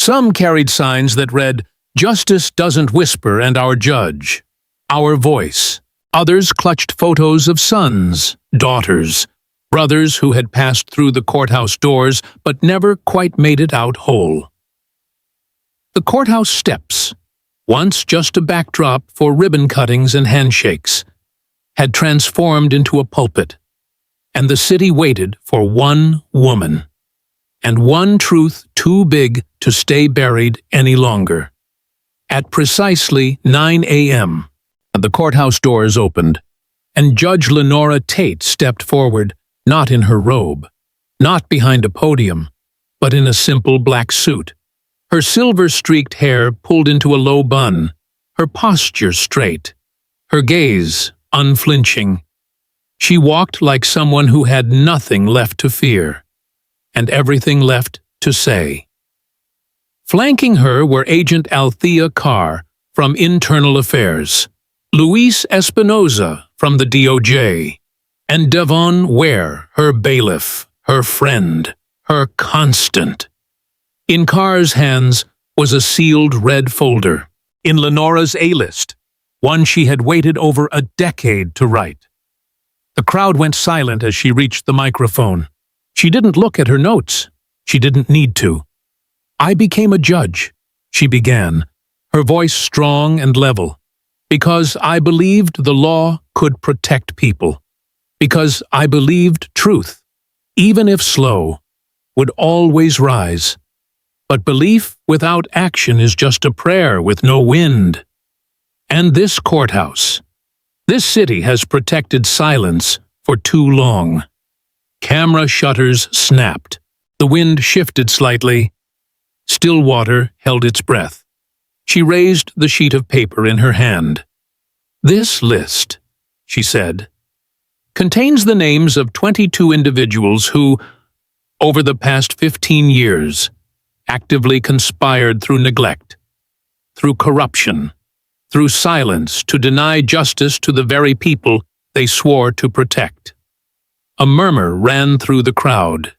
Some carried signs that read, "Justice doesn't whisper and our judge, our voice." Others clutched photos of sons, daughters, brothers who had passed through the courthouse doors but never quite made it out whole. The courthouse steps, once just a backdrop for ribbon cuttings and handshakes, had transformed into a pulpit, and the city waited for one woman, and one truth too big to stay buried any longer. At precisely 9 a.m., the courthouse doors opened, and Judge Lenora Tate stepped forward, not in her robe, not behind a podium, but in a simple black suit. Her silver-streaked hair pulled into a low bun, her posture straight, her gaze unflinching. She walked like someone who had nothing left to fear, and everything left to say. Flanking her were Agent Althea Carr from Internal Affairs, Luis Espinoza from the DOJ, and Devon Ware, her bailiff, her friend, her constant. In Carr's hands was a sealed red folder, in Lenora's A-list, one she had waited over a decade to write. The crowd went silent as she reached the microphone. She didn't look at her notes. She didn't need to. "I became a judge," she began, her voice strong and level, "because I believed the law could protect people, because I believed truth, even if slow, would always rise. But belief without action is just a prayer with no wind. And this courthouse, this city has protected silence for too long." Camera shutters snapped. The wind shifted slightly. Stillwater held its breath. She raised the sheet of paper in her hand. "This list," she said, "contains the names of 22 individuals who, over the past 15 years, actively conspired through neglect, through corruption, through silence to deny justice to the very people they swore to protect." A murmur ran through the crowd.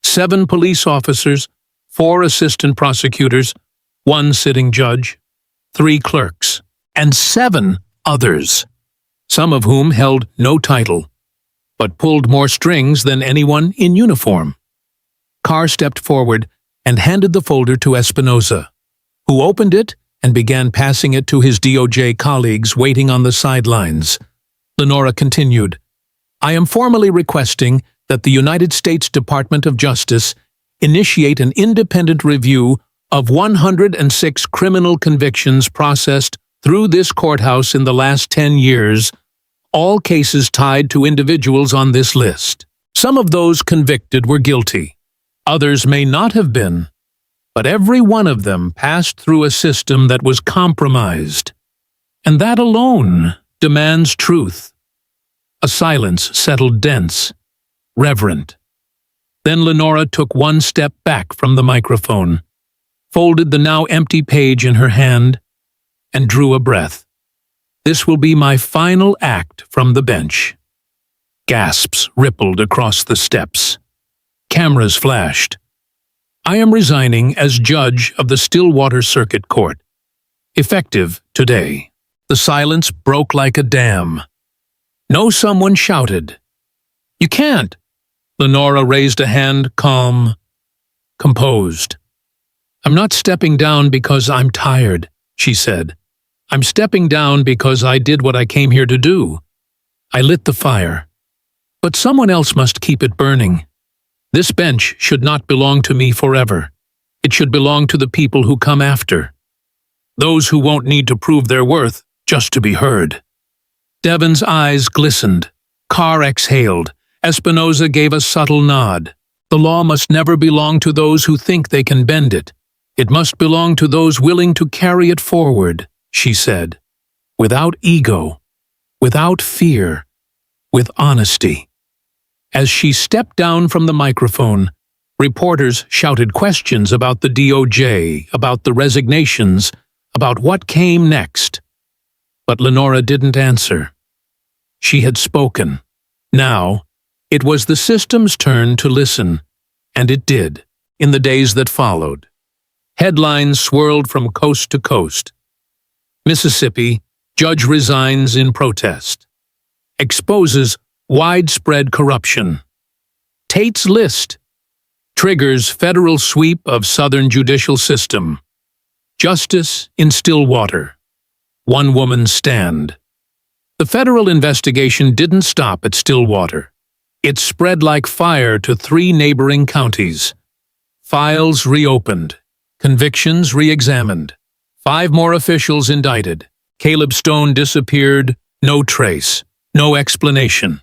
7 police officers, 4 assistant prosecutors, 1 sitting judge, 3 clerks, and 7 others, some of whom held no title, but pulled more strings than anyone in uniform. Carr stepped forward and handed the folder to Espinoza, who opened it and began passing it to his DOJ colleagues waiting on the sidelines. Lenora continued, "I am formally requesting that the United States Department of Justice initiate an independent review of 106 criminal convictions processed through this courthouse in the last 10 years, all cases tied to individuals on this list. Some of those convicted were guilty. Others may not have been, but every one of them passed through a system that was compromised. And that alone demands truth." A silence settled dense, reverent. Then Lenora took one step back from the microphone, folded the now empty page in her hand, and drew a breath. "This will be my final act from the bench." Gasps rippled across the steps. Cameras flashed. "I am resigning as judge of the Stillwater Circuit Court. Effective today." The silence broke like a dam. No, someone shouted. "You can't!" Lenora raised a hand, calm, composed. "I'm not stepping down because I'm tired," she said. "I'm stepping down because I did what I came here to do. I lit the fire. But someone else must keep it burning. This bench should not belong to me forever. It should belong to the people who come after. Those who won't need to prove their worth just to be heard." Devon's eyes glistened. Carr exhaled. Espinoza gave a subtle nod. "The law must never belong to those who think they can bend it. It must belong to those willing to carry it forward," she said. "Without ego, without fear, with honesty. As she stepped down from the microphone, reporters shouted questions about the DOJ, about the resignations, about what came next. But Lenora didn't answer. She had spoken. Now, it was the system's turn to listen, and it did, in the days that followed. Headlines swirled from coast to coast. Mississippi, judge resigns in protest. Exposes widespread corruption. Tate's list triggers federal sweep of Southern judicial system. Justice in Stillwater. One woman's stand. The federal investigation didn't stop at Stillwater. It spread like fire to 3 neighboring counties. Files reopened. Convictions re-examined. 5 more officials indicted. Caleb Stone disappeared, no trace, no explanation.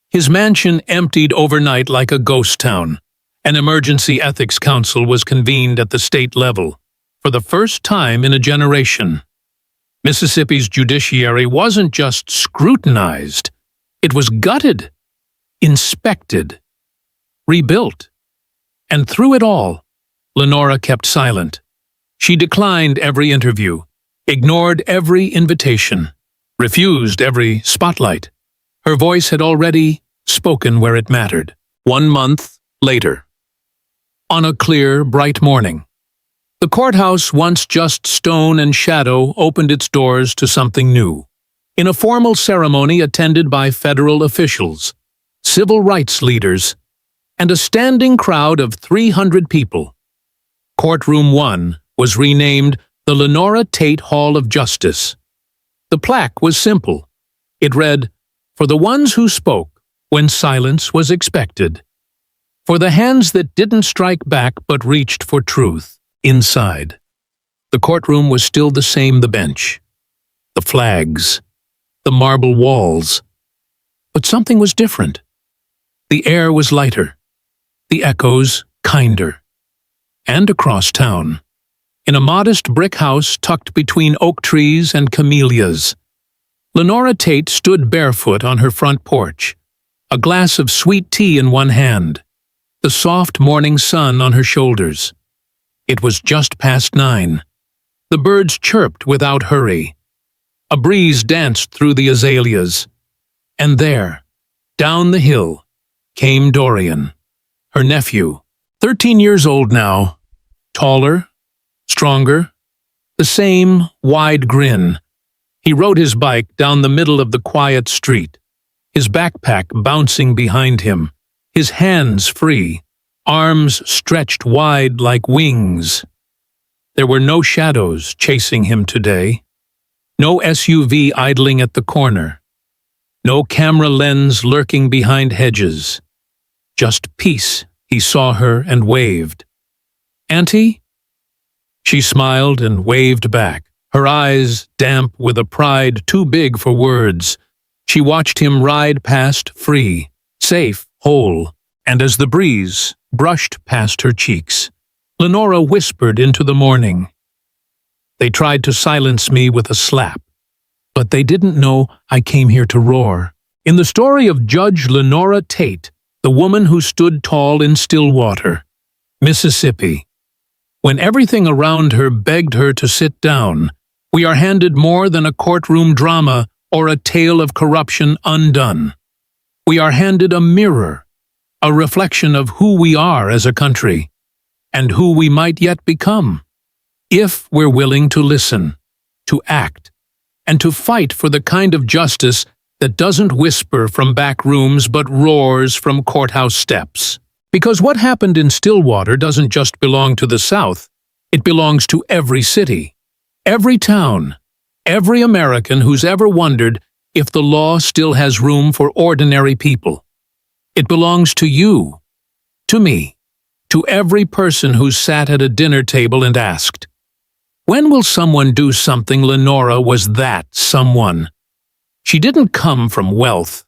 His mansion emptied overnight like a ghost town. An emergency ethics council was convened at the state level, for the first time in a generation. Mississippi's judiciary wasn't just scrutinized, it was gutted, inspected, rebuilt. And through it all, Lenora kept silent. She declined every interview, ignored every invitation, refused every spotlight. Her voice had already spoken where it mattered. 1 month later. On a clear, bright morning, the courthouse, once just stone and shadow, opened its doors to something new. In a formal ceremony attended by federal officials, civil rights leaders, and a standing crowd of 300 people, Courtroom 1 was renamed the Lenora Tate Hall of Justice. The plaque was simple. It read, "For the ones who spoke when silence was expected. For the hands that didn't strike back but reached for truth." Inside, the courtroom was still the same, the bench, the flags, the marble walls. But something was different. The air was lighter, the echoes kinder. And across town, in a modest brick house tucked between oak trees and camellias, Lenora Tate stood barefoot on her front porch, a glass of sweet tea in one hand, the soft morning sun on her shoulders. It was just past 9. The birds chirped without hurry. A breeze danced through the azaleas. And there, down the hill, came Dorian, her nephew, 13 years old now, taller, stronger, the same wide grin. He rode his bike down the middle of the quiet street, his backpack bouncing behind him, his hands free, arms stretched wide like wings. There were no shadows chasing him today, no SUV idling at the corner, no camera lens lurking behind hedges. Just peace. He saw her and waved. "Auntie?" She smiled and waved back, her eyes damp with a pride too big for words. She watched him ride past free, safe, whole, and as the breeze brushed past her cheeks, Lenora whispered into the morning. "They tried to silence me with a slap, but they didn't know I came here to roar." In the story of Judge Lenora Tate, the woman who stood tall in Stillwater, Mississippi, when everything around her begged her to sit down, we are handed more than a courtroom drama or a tale of corruption undone. We are handed a mirror, a reflection of who we are as a country, and who we might yet become, if we're willing to listen, to act, and to fight for the kind of justice that doesn't whisper from back rooms but roars from courthouse steps. Because what happened in Stillwater doesn't just belong to the South, it belongs to every city, every town, every American who's ever wondered if the law still has room for ordinary people. It belongs to you, to me, to every person who sat at a dinner table and asked, "When will someone do something?" Lenora was that someone. She didn't come from wealth.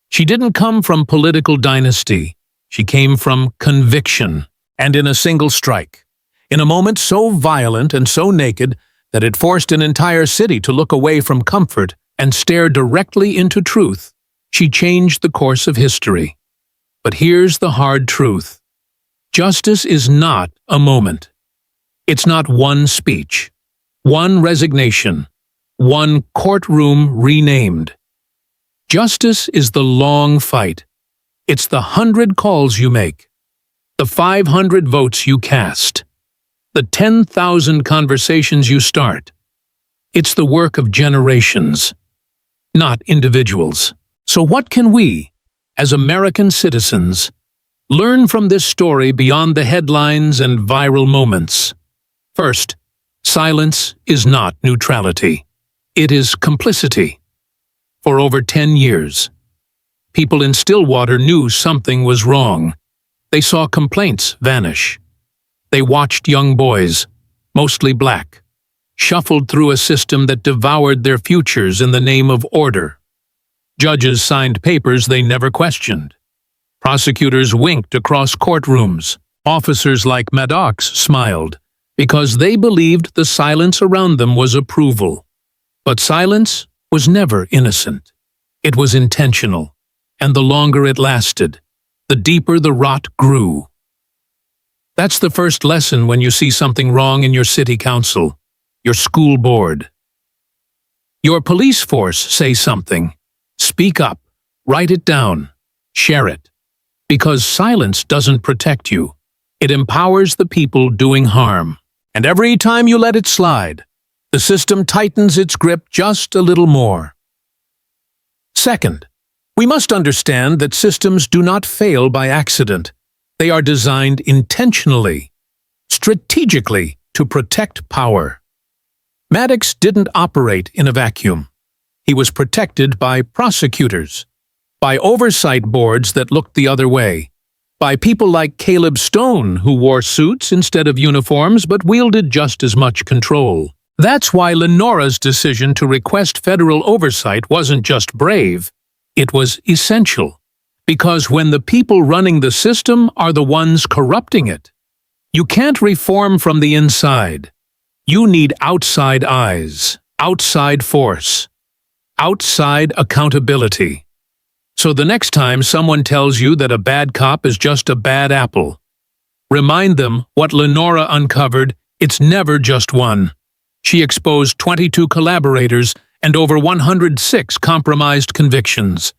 She didn't come from political dynasty. She came from conviction, and in a single strike, in a moment so violent and so naked that it forced an entire city to look away from comfort and stare directly into truth, She changed the course of history. But here's the hard truth. Justice is not a moment. It's not one speech, one resignation, one courtroom renamed. Justice is the long fight. It's the 100 calls you make, the 500 votes you cast, the 10,000 conversations you start. It's the work of generations, not individuals. So what can we, as American citizens, learn from this story beyond the headlines and viral moments? First, silence is not neutrality. It is complicity. For over 10 years, people in Stillwater knew something was wrong. They saw complaints vanish. They watched young boys, mostly black, shuffled through a system that devoured their futures in the name of order. Judges signed papers they never questioned. Prosecutors winked across courtrooms. Officers like Maddox smiled because they believed the silence around them was approval. But silence was never innocent. It was intentional, and the longer it lasted, the deeper the rot grew. That's the first lesson when you see something wrong in your city council, your school board. Your police force say something. Speak up, write it down, share it. Because silence doesn't protect you. It empowers the people doing harm. And every time you let it slide, the system tightens its grip just a little more. Second, we must understand that systems do not fail by accident. They are designed intentionally, strategically, to protect power. Maddox didn't operate in a vacuum. He was protected by prosecutors, by oversight boards that looked the other way, by people like Caleb Stone, who wore suits instead of uniforms but wielded just as much control. That's why Lenora's decision to request federal oversight wasn't just brave, it was essential. Because when the people running the system are the ones corrupting it, you can't reform from the inside. You need outside eyes, outside force, outside accountability. So the next time someone tells you that a bad cop is just a bad apple, remind them what Lenora uncovered. It's never just one. She exposed 22 collaborators and over 106 compromised convictions.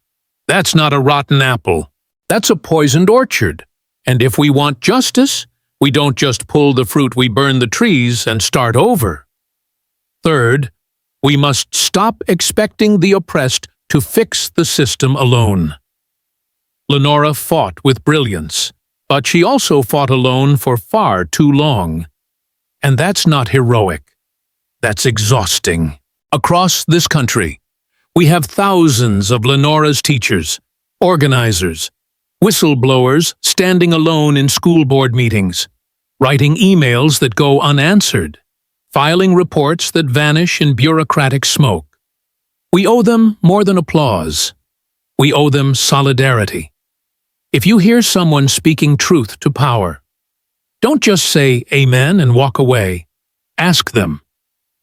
That's not a rotten apple. That's a poisoned orchard. And if we want justice, we don't just pull the fruit, we burn the trees and start over. Third, we must stop expecting the oppressed to fix the system alone. Lenora fought with brilliance, but she also fought alone for far too long. And that's not heroic. That's exhausting. Across this country, we have thousands of Lenora's teachers, organizers, whistleblowers standing alone in school board meetings, writing emails that go unanswered, filing reports that vanish in bureaucratic smoke. We owe them more than applause. We owe them solidarity. If you hear someone speaking truth to power, don't just say amen and walk away. Ask them,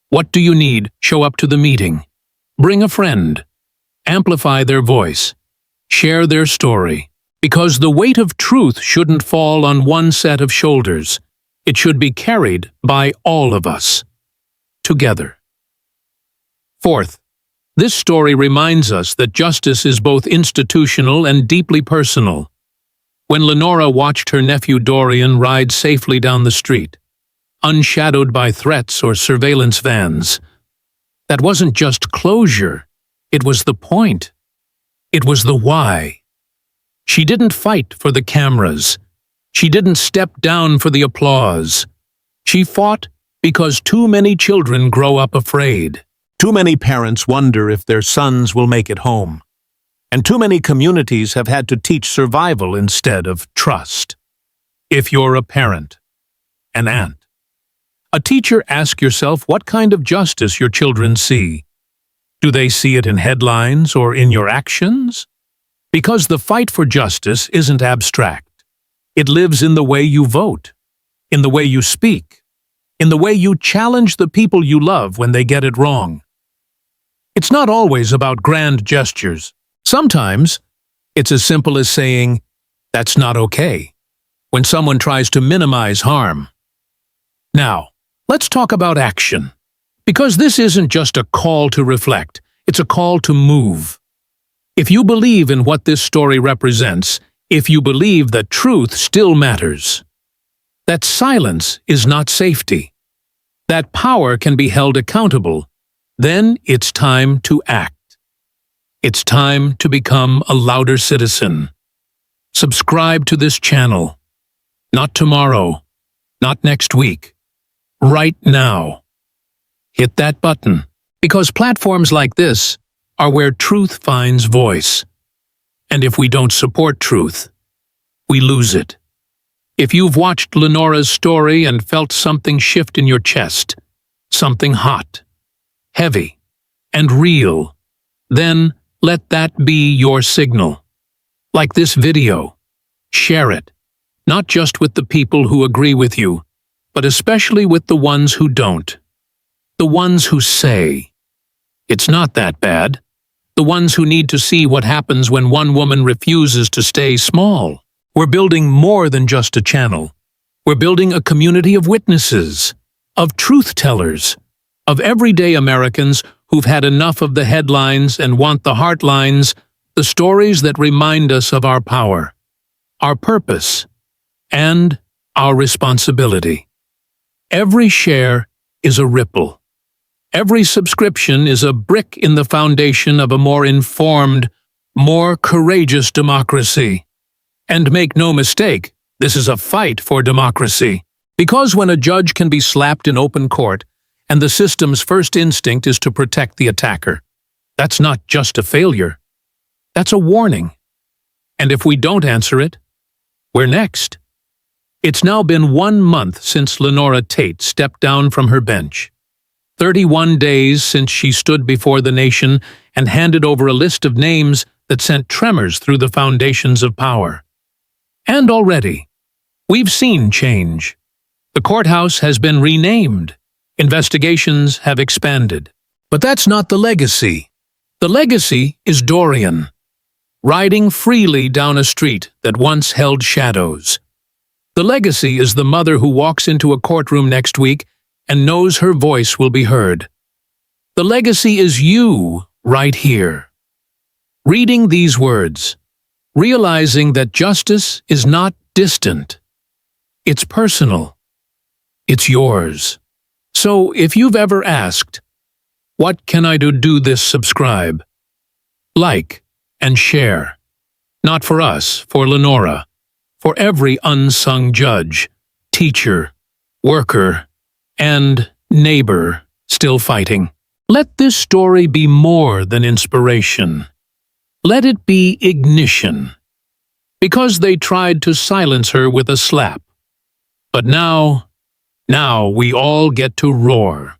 what do you need? Show up to the meeting. Bring a friend. Amplify their voice. Share their story. Because the weight of truth shouldn't fall on one set of shoulders. It should be carried by all of us. Together. Fourth, this story reminds us that justice is both institutional and deeply personal. When Lenora watched her nephew Dorian ride safely down the street, unshadowed by threats or surveillance vans, that wasn't just closure, it was the point. It was the why. She didn't fight for the cameras. She didn't step down for the applause. She fought because too many children grow up afraid. Too many parents wonder if their sons will make it home. And too many communities have had to teach survival instead of trust. If you're a parent, an aunt, a teacher, ask yourself what kind of justice your children see. Do they see it in headlines or in your actions? Because the fight for justice isn't abstract. It lives in the way you vote, in the way you speak, in the way you challenge the people you love when they get it wrong. It's not always about grand gestures. Sometimes, it's as simple as saying, "That's not okay," when someone tries to minimize harm. Now, let's talk about action. Because this isn't just a call to reflect, it's a call to move. If you believe in what this story represents, if you believe that truth still matters, that silence is not safety, that power can be held accountable, then it's time to act. It's time to become a louder citizen. Subscribe to this channel. Not tomorrow, not next week, right now. Hit that button, because platforms like this are where truth finds voice. And if we don't support truth, we lose it. If you've watched Lenora's story and felt something shift in your chest, something hot, heavy, and real, then let that be your signal. Like this video, share it, not just with the people who agree with you, but especially with the ones who don't. The ones who say, "It's not that bad." The ones who need to see what happens when one woman refuses to stay small. We're building more than just a channel. We're building a community of witnesses, of truth-tellers, of everyday Americans who've had enough of the headlines and want the heartlines, the stories that remind us of our power, our purpose, and our responsibility. Every share is a ripple. Every subscription is a brick in the foundation of a more informed, more courageous democracy. And make no mistake, this is a fight for democracy. Because when a judge can be slapped in open court, and the system's first instinct is to protect the attacker, that's not just a failure. That's a warning. And if we don't answer it, we're next. It's now been 1 month since Lenora Tate stepped down from her bench. 31 days since she stood before the nation and handed over a list of names that sent tremors through the foundations of power. And already, we've seen change. The courthouse has been renamed. Investigations have expanded. But that's not the legacy. The legacy is Dorian, riding freely down a street that once held shadows. The legacy is the mother who walks into a courtroom next week and knows her voice will be heard. The legacy is you right here. Reading these words, realizing that justice is not distant. It's personal. It's yours. So if you've ever asked, "What can I do this subscribe?" Like and share. Not for us, for Lenora, for every unsung judge, teacher, worker, and neighbor still fighting. Let this story be more than inspiration. Let it be ignition. Because they tried to silence her with a slap. But now we all get to roar.